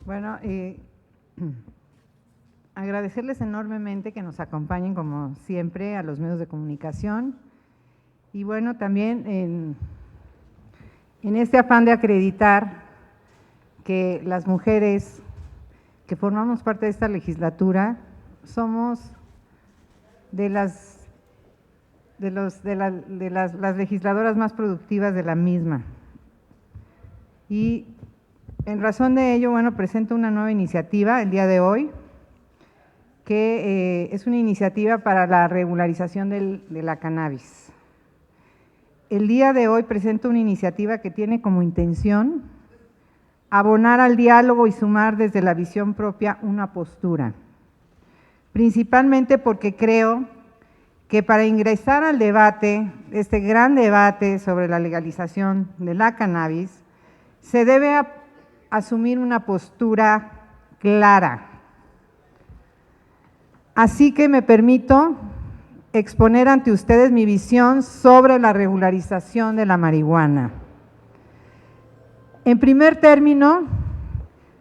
Bueno, agradecerles enormemente que nos acompañen como siempre a los medios de comunicación y bueno, también en este afán de acreditar que las mujeres que formamos parte de esta legislatura somos de las legisladoras más productivas de la misma. Y en razón de ello, bueno, presento una nueva iniciativa el día de hoy, que es una iniciativa para la regularización de la cannabis. El día de hoy presento una iniciativa que tiene como intención abonar al diálogo y sumar desde la visión propia una postura, principalmente porque creo que para ingresar al debate, este gran debate sobre la legalización de la cannabis, se debe asumir una postura clara. Así que me permito exponer ante ustedes mi visión sobre la regularización de la marihuana. En primer término,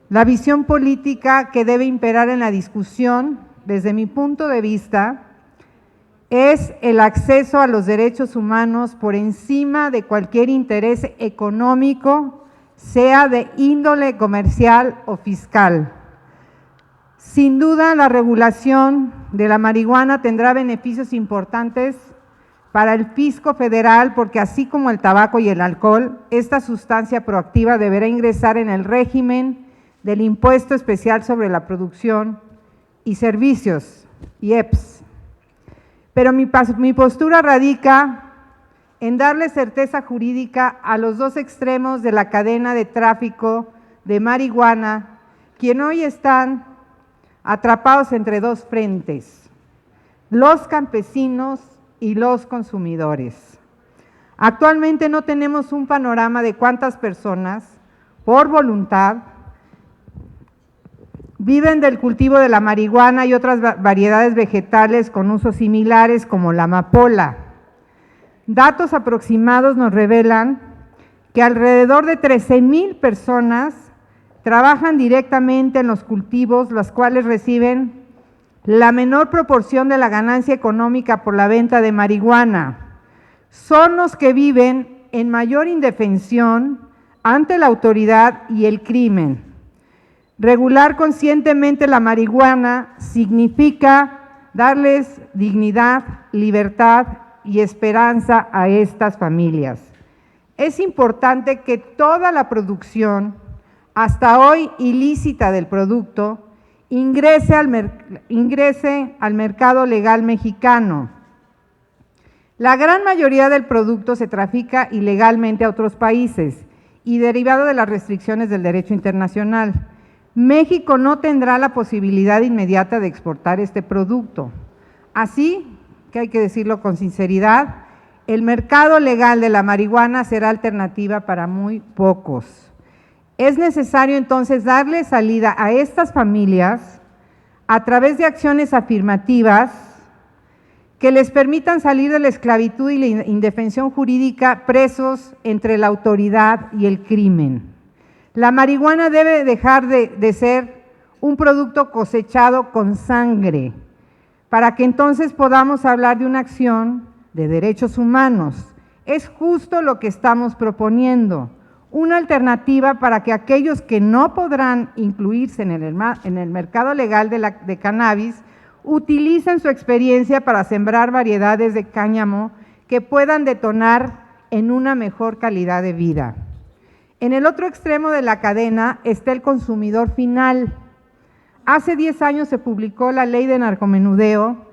la visión política que debe imperar en la discusión, desde mi punto de vista, es el acceso a los derechos humanos por encima de cualquier interés económico, sea de índole comercial o fiscal. Sin duda, la regulación de la marihuana tendrá beneficios importantes para el fisco federal, porque así como el tabaco y el alcohol, esta sustancia proactiva deberá ingresar en el régimen del Impuesto Especial sobre la Producción y Servicios, IEPS. Pero mi postura radica en darle certeza jurídica a los dos extremos de la cadena de tráfico de marihuana, quienes hoy están atrapados entre dos frentes, los campesinos y los consumidores. Actualmente no tenemos un panorama de cuántas personas, por voluntad, viven del cultivo de la marihuana y otras variedades vegetales con usos similares como la amapola. Datos aproximados nos revelan que alrededor de 13,000 personas trabajan directamente en los cultivos, las cuales reciben la menor proporción de la ganancia económica por la venta de marihuana. Son los que viven en mayor indefensión ante la autoridad y el crimen. Regular conscientemente la marihuana significa darles dignidad, libertad y esperanza a estas familias. Es importante que toda la producción, hasta hoy ilícita del producto, ingrese al mercado legal mexicano. La gran mayoría del producto se trafica ilegalmente a otros países y derivado de las restricciones del derecho internacional. México no tendrá la posibilidad inmediata de exportar este producto. Así que hay que decirlo con sinceridad, el mercado legal de la marihuana será alternativa para muy pocos. Es necesario entonces darle salida a estas familias a través de acciones afirmativas que les permitan salir de la esclavitud y la indefensión jurídica, presos entre la autoridad y el crimen. La marihuana debe dejar de ser un producto cosechado con sangre, para que entonces podamos hablar de una acción de derechos humanos. Es justo lo que estamos proponiendo, una alternativa para que aquellos que no podrán incluirse en el mercado legal de cannabis, utilicen su experiencia para sembrar variedades de cáñamo que puedan detonar en una mejor calidad de vida. En el otro extremo de la cadena está el consumidor final. Hace 10 años se publicó la ley de narcomenudeo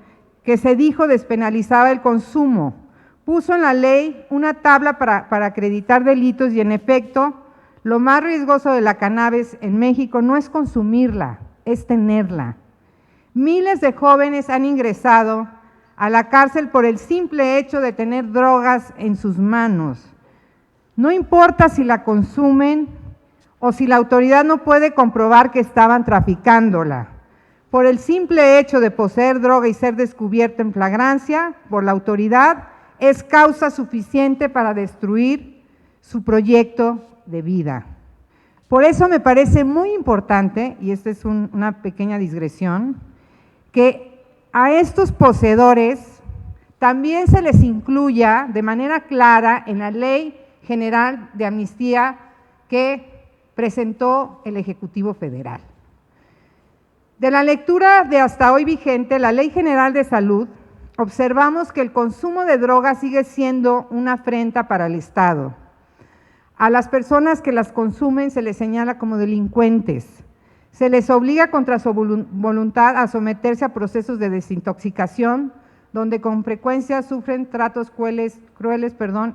que se dijo despenalizaba el consumo. Puso en la ley una tabla para acreditar delitos y en efecto, lo más riesgoso de la cannabis en México no es consumirla, es tenerla. Miles de jóvenes han ingresado a la cárcel por el simple hecho de tener drogas en sus manos. No importa si la consumen o si la autoridad no puede comprobar que estaban traficándola. Por el simple hecho de poseer droga y ser descubierto en flagrancia por la autoridad, es causa suficiente para destruir su proyecto de vida. Por eso me parece muy importante, y esta es una pequeña digresión, que a estos poseedores también se les incluya de manera clara en la Ley General de Amnistía que presentó el Ejecutivo Federal. De la lectura de hasta hoy vigente, la Ley General de Salud, observamos que el consumo de drogas sigue siendo una afrenta para el Estado. A las personas que las consumen se les señala como delincuentes. Se les obliga contra su voluntad a someterse a procesos de desintoxicación, donde con frecuencia sufren tratos crueles,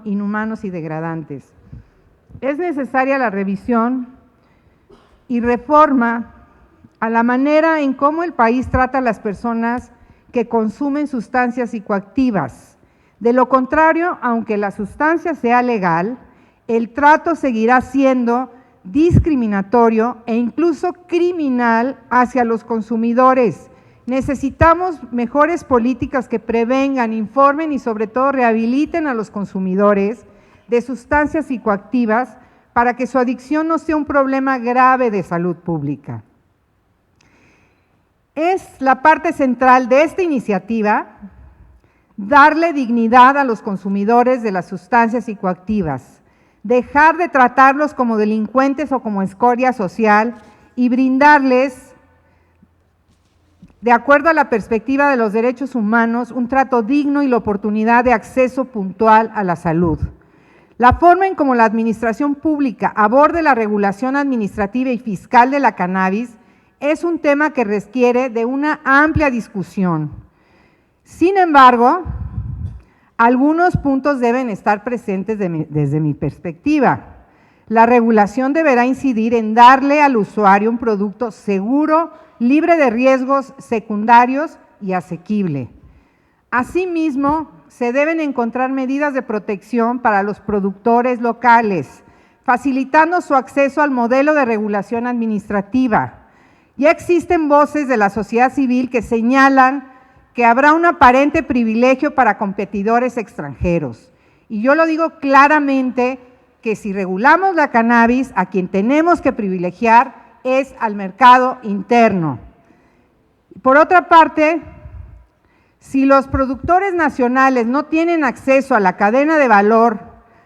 inhumanos y degradantes. Es necesaria la revisión y reforma a la manera en cómo el país trata a las personas que consumen sustancias psicoactivas. De lo contrario, aunque la sustancia sea legal, el trato seguirá siendo discriminatorio e incluso criminal hacia los consumidores. Necesitamos mejores políticas que prevengan, informen y sobre todo rehabiliten a los consumidores de sustancias psicoactivas para que su adicción no sea un problema grave de salud pública. Es la parte central de esta iniciativa darle dignidad a los consumidores de las sustancias psicoactivas, dejar de tratarlos como delincuentes o como escoria social y brindarles, de acuerdo a la perspectiva de los derechos humanos, un trato digno y la oportunidad de acceso puntual a la salud. La forma en cómo la administración pública aborde la regulación administrativa y fiscal de la cannabis es un tema que requiere de una amplia discusión. Sin embargo, algunos puntos deben estar presentes desde mi perspectiva. La regulación deberá incidir en darle al usuario un producto seguro, libre de riesgos secundarios y asequible. Asimismo, se deben encontrar medidas de protección para los productores locales, facilitando su acceso al modelo de regulación administrativa. Ya existen voces de la sociedad civil que señalan que habrá un aparente privilegio para competidores extranjeros. Y yo lo digo claramente que si regulamos la cannabis, a quien tenemos que privilegiar es al mercado interno. Por otra parte, si los productores nacionales no tienen acceso a la cadena de valor,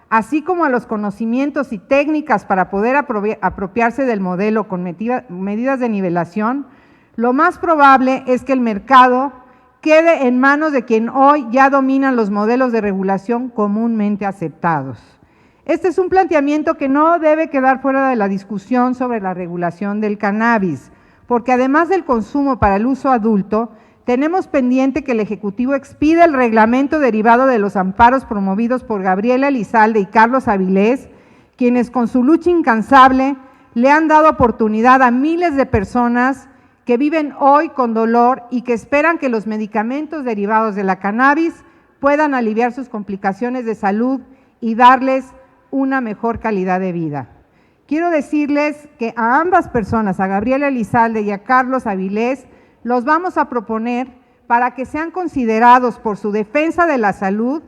así como a los conocimientos y técnicas para poder apropiarse del modelo con medidas de nivelación, lo más probable es que el mercado quede en manos de quien hoy ya dominan los modelos de regulación comúnmente aceptados. Este es un planteamiento que no debe quedar fuera de la discusión sobre la regulación del cannabis, porque además del consumo para el uso adulto, tenemos pendiente que el Ejecutivo expida el reglamento derivado de los amparos promovidos por Gabriela Elizalde y Carlos Avilés, quienes con su lucha incansable le han dado oportunidad a miles de personas que viven hoy con dolor y que esperan que los medicamentos derivados de la cannabis puedan aliviar sus complicaciones de salud y darles una mejor calidad de vida. Quiero decirles que a ambas personas, a Gabriela Elizalde y a Carlos Avilés, los vamos a proponer para que sean considerados por su defensa de la salud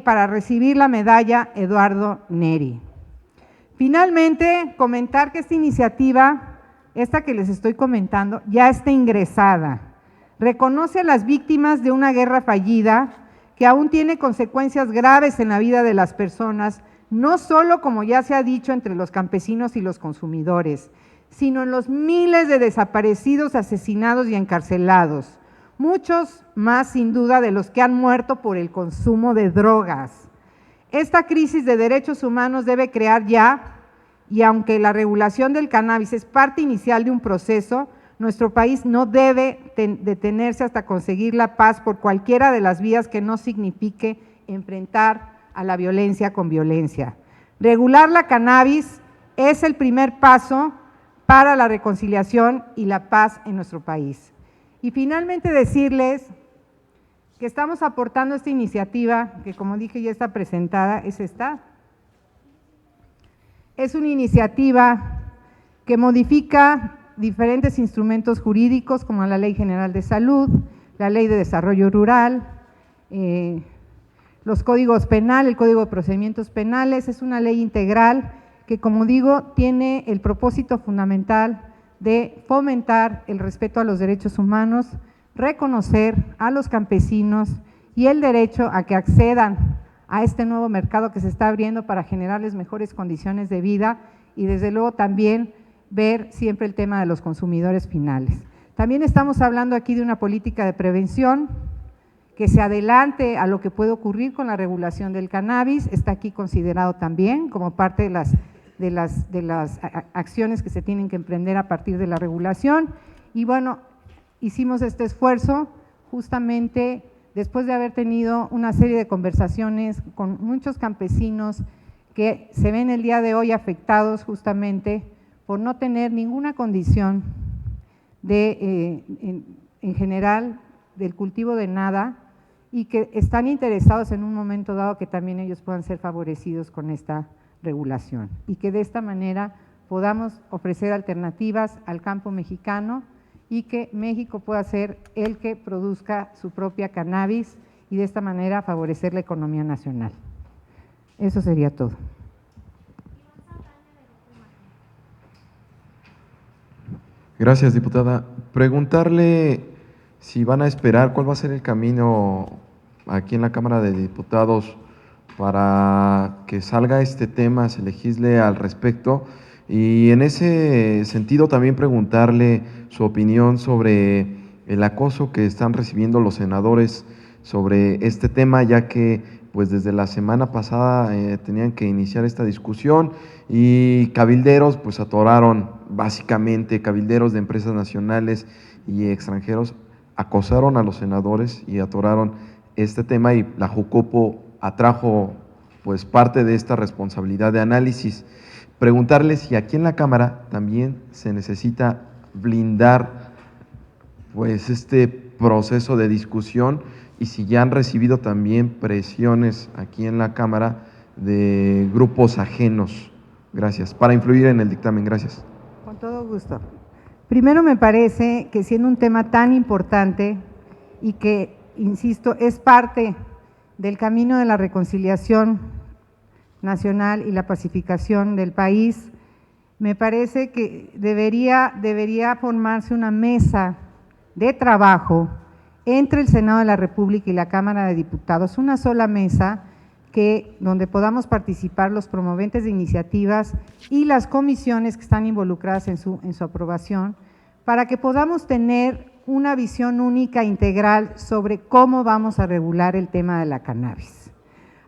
para recibir la medalla Eduardo Neri. Finalmente, comentar que esta iniciativa, esta que les estoy comentando, ya está ingresada. Reconoce a las víctimas de una guerra fallida que aún tiene consecuencias graves en la vida de las personas, no solo, como ya se ha dicho, entre los campesinos y los consumidores, sino en los miles de desaparecidos, asesinados y encarcelados, muchos más sin duda de los que han muerto por el consumo de drogas. Esta crisis de derechos humanos debe crear ya, y aunque la regulación del cannabis es parte inicial de un proceso, nuestro país no debe detenerse hasta conseguir la paz por cualquiera de las vías que no signifique enfrentar a la violencia con violencia. Regular la cannabis es el primer paso para la reconciliación y la paz en nuestro país. Y finalmente decirles que estamos aportando esta iniciativa, que como dije ya está presentada, es esta. Es una iniciativa que modifica diferentes instrumentos jurídicos como la Ley General de Salud, la Ley de Desarrollo Rural, los códigos penales, el Código de Procedimientos Penales. Es una ley integral que, como digo, tiene el propósito fundamental de fomentar el respeto a los derechos humanos, reconocer a los campesinos y el derecho a que accedan a este nuevo mercado que se está abriendo para generarles mejores condiciones de vida y desde luego también ver siempre el tema de los consumidores finales. También estamos hablando aquí de una política de prevención que se adelante a lo que puede ocurrir con la regulación del cannabis, está aquí considerado también como parte de las acciones que se tienen que emprender a partir de la regulación. Y bueno, hicimos este esfuerzo justamente después de haber tenido una serie de conversaciones con muchos campesinos que se ven el día de hoy afectados justamente por no tener ninguna condición en general del cultivo de nada y que están interesados en un momento dado que también ellos puedan ser favorecidos con esta regulación y que de esta manera podamos ofrecer alternativas al campo mexicano y que México pueda ser el que produzca su propia cannabis y de esta manera favorecer la economía nacional. Eso sería todo. Gracias, diputada. Preguntarle si van a esperar, cuál va a ser el camino aquí en la Cámara de Diputados para que salga este tema, se legisle al respecto. Y en ese sentido también preguntarle su opinión sobre el acoso que están recibiendo los senadores sobre este tema, ya que pues desde la semana pasada tenían que iniciar esta discusión y cabilderos pues atoraron, básicamente cabilderos de empresas nacionales y extranjeros acosaron a los senadores y atoraron este tema y la Jucopo atrajo pues parte de esta responsabilidad de análisis. Preguntarle si aquí en la Cámara también se necesita blindar pues este proceso de discusión y si ya han recibido también presiones aquí en la Cámara de grupos ajenos. Gracias. Para influir en el dictamen. Gracias. Con todo gusto. Primero me parece que siendo un tema tan importante y que, insisto, es parte del camino de la reconciliación nacional y la pacificación del país, me parece que debería formarse una mesa de trabajo entre el Senado de la República y la Cámara de Diputados, una sola mesa donde podamos participar los promoventes de iniciativas y las comisiones que están involucradas en su aprobación, para que podamos tener una visión única e integral sobre cómo vamos a regular el tema de la cannabis.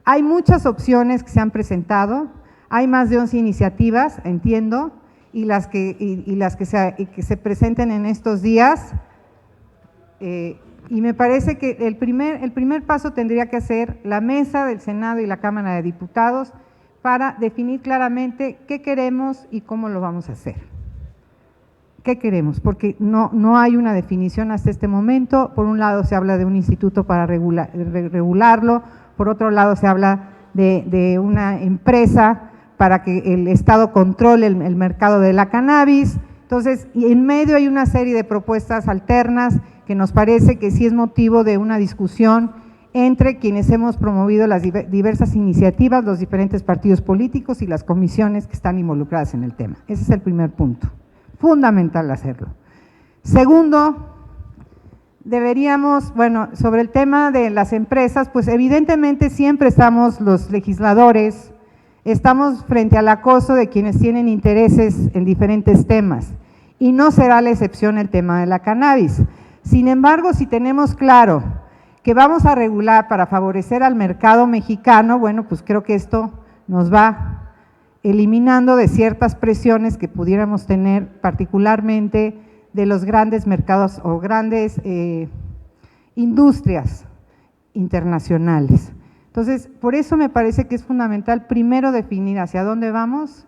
Hay muchas opciones que se han presentado, hay más de 11 iniciativas, entiendo, y las que se presenten en estos días, y me parece que el primer paso tendría que ser la mesa del Senado y la Cámara de Diputados para definir claramente qué queremos y cómo lo vamos a hacer. ¿Qué queremos? Porque no hay una definición hasta este momento. Por un lado se habla de un instituto para regularlo, por otro lado se habla de una empresa para que el Estado controle el mercado de la cannabis. Entonces, y en medio hay una serie de propuestas alternas que nos parece que sí es motivo de una discusión entre quienes hemos promovido las diversas iniciativas, los diferentes partidos políticos y las comisiones que están involucradas en el tema. Ese es el primer punto, fundamental hacerlo. Segundo, deberíamos, bueno, sobre el tema de las empresas, pues evidentemente siempre estamos los legisladores, estamos frente al acoso de quienes tienen intereses en diferentes temas y no será la excepción el tema de la cannabis. Sin embargo, si tenemos claro que vamos a regular para favorecer al mercado mexicano, bueno, pues creo que esto nos va eliminando de ciertas presiones que pudiéramos tener, particularmente de los grandes mercados o grandes industrias internacionales. Entonces, por eso me parece que es fundamental primero definir hacia dónde vamos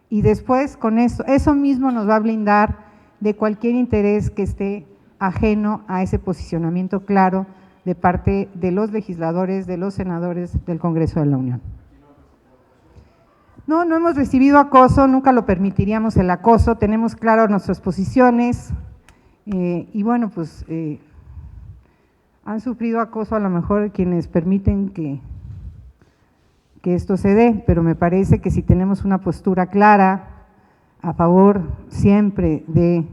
y después con eso mismo nos va a blindar de cualquier interés que esté ajeno a ese posicionamiento claro de parte de los legisladores, de los senadores del Congreso de la Unión. No hemos recibido acoso, nunca lo permitiríamos el acoso, tenemos claro nuestras posiciones y bueno, pues han sufrido acoso a lo mejor quienes permiten que que esto se dé, pero me parece que si tenemos una postura clara a favor siempre de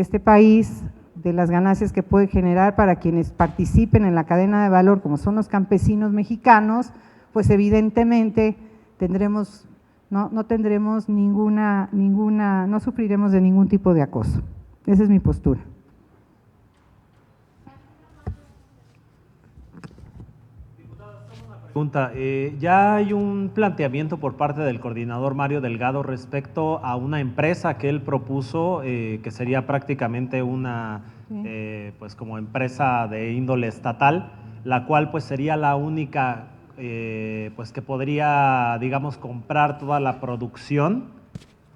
este país, de las ganancias que puede generar para quienes participen en la cadena de valor, como son los campesinos mexicanos, pues evidentemente tendremos, no tendremos no sufriremos de ningún tipo de acoso. Esa es mi postura. Pregunta, ya hay un planteamiento por parte del coordinador Mario Delgado respecto a una empresa que él propuso, que sería prácticamente una, pues como empresa de índole estatal, la cual pues sería la única, pues que podría, digamos, comprar toda la producción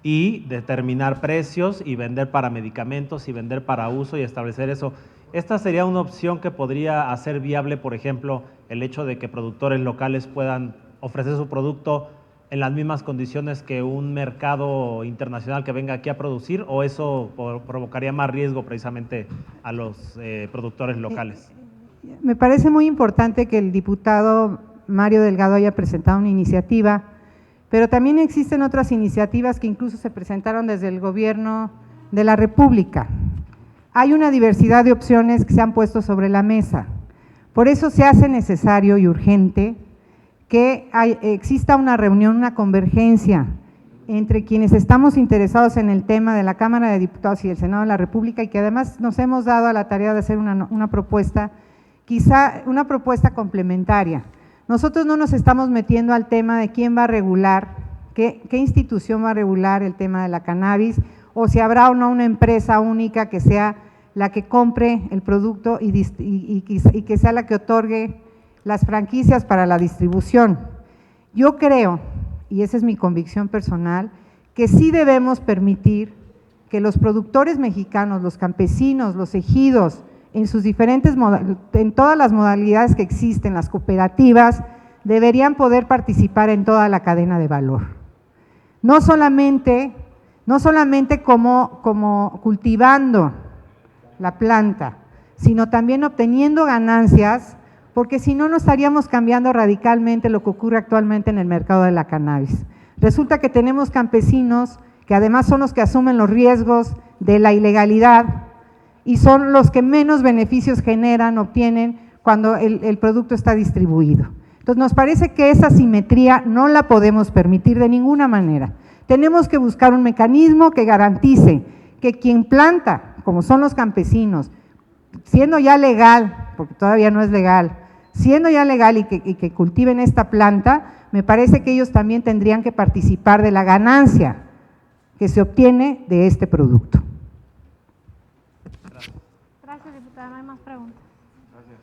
y determinar precios y vender para medicamentos y vender para uso y establecer eso. Esta sería una opción que podría hacer viable, por ejemplo, el hecho de que productores locales puedan ofrecer su producto en las mismas condiciones que un mercado internacional que venga aquí a producir, o eso provocaría más riesgo precisamente a los productores locales. Me parece muy importante que el diputado Mario Delgado haya presentado una iniciativa, pero también existen otras iniciativas que incluso se presentaron desde el gobierno de la República. Hay una diversidad de opciones que se han puesto sobre la mesa. Por eso se hace necesario y urgente que exista una reunión, una convergencia entre quienes estamos interesados en el tema de la Cámara de Diputados y del Senado de la República, y que además nos hemos dado a la tarea de hacer una propuesta, quizá una propuesta complementaria. Nosotros no nos estamos metiendo al tema de quién va a regular, qué institución va a regular el tema de la cannabis, o si habrá o no una empresa única que sea la que compre el producto y que sea la que otorgue las franquicias para la distribución. Yo creo, y esa es mi convicción personal, que sí debemos permitir que los productores mexicanos, los campesinos, los ejidos, en sus diferentes en todas las modalidades que existen, las cooperativas, deberían poder participar en toda la cadena de valor. No solamente como cultivando la planta, sino también obteniendo ganancias, porque si no, no estaríamos cambiando radicalmente lo que ocurre actualmente en el mercado de la cannabis. Resulta que tenemos campesinos que además son los que asumen los riesgos de la ilegalidad y son los que menos beneficios obtienen cuando el producto está distribuido. Entonces, nos parece que esa simetría no la podemos permitir de ninguna manera. Tenemos que buscar un mecanismo que garantice que quien planta, como son los campesinos, siendo ya legal, porque todavía no es legal, siendo ya legal y que cultiven esta planta, me parece que ellos también tendrían que participar de la ganancia que se obtiene de este producto. Gracias, diputada. No hay más preguntas. Gracias.